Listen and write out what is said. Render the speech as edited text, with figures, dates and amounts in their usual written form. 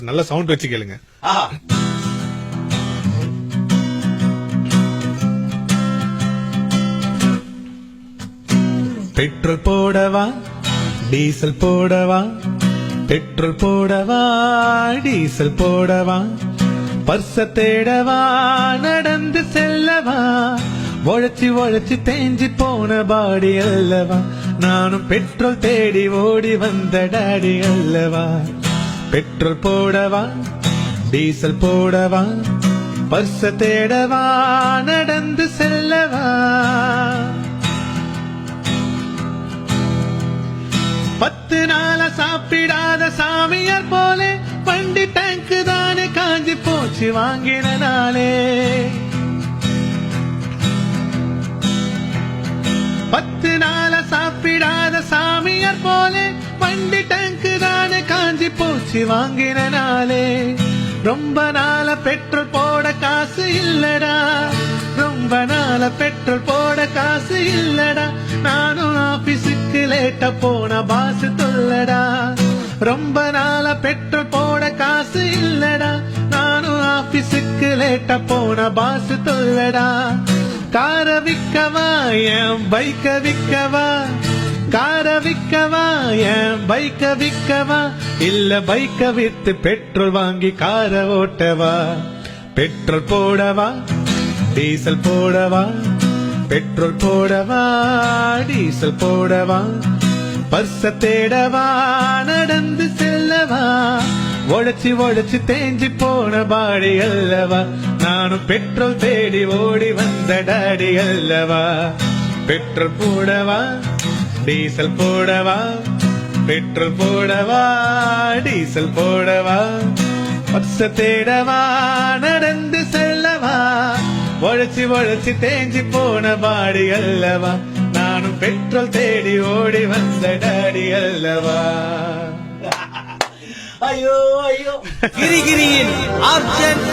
நல்ல சவுண்ட் வச்சு கேளுங்க. பெட்ரோல் போடவா டீசல் போடவா, பெட்ரோல் போடவா டீசல் போடவா, பர்ச தேடவா நடந்து செல்லவா, உழைச்சி உழைச்சி தேஞ்சி போன பாடி அல்லவா, நானும் பெட்ரோல் தேடி ஓடி வந்த டாடி அல்லவா. பெட்ரோல் போடவா டீசல் போடவா, பர்ச தேடவா நடந்து செல்லவா, 10 நாளா சாப்பிடாத சாமியார் போலே வண்டி டேங்கு தானே காஞ்சி போச்சு வாங்கின நாளே. 10 நாளா சாப்பிடாத சாமியார் போலே வண்டி டேங்கு தானே காஞ்சி போச்சு வாங்கின நாளே. ரொம்ப நாள பெட்ரோல் போட காசு இல்லடா, ரொம்ப நாள பெட்ரோல் போட காசு இல்லடா, நானும் ஆபீஸுக்கு லேட்டா போன பாசு தொல்லடா. ரொம்ப நாள பெட்ரோல் போட காசு இல்லடா, நானும் ஆபீஸுக்கு லேட்டா போன பாசு தொல்லடா. கார விக்கவா என் பைக்க விக்கவா, கார விக்கவா என் பைக்க விக்கவா, இல்ல பைக்க வித்து பெட்ரோல் வாங்கி கார ஓட்டவா. பெட்ரோல் போடவா டீசல் போடவா, பெட்ரோல் போடவா டீசல் போடவா, பர்ச தேடவா நடந்து செல்லவா, உழைச்சி உழைச்சி தேஞ்சி போன பாடி அல்லவா, நானும் பெட்ரோல் தேடி ஓடி வந்த டாடி அல்லவா. பெட்ரோல் போடவா டீசல் போடவா, பெட்ரோல் போடவா டீசல் போடவா, பர்ச தேடவா நடந்து செல்லவா, உழைச்சி உழைச்சி தேஞ்சி போன பாடி அல்லவா, நானும் பெட்ரோல் தேடி ஓடி வந்த டாடி அல்லவா. ஐயோ ஐயோ கிரிகிரியின் ஆர்ஜன்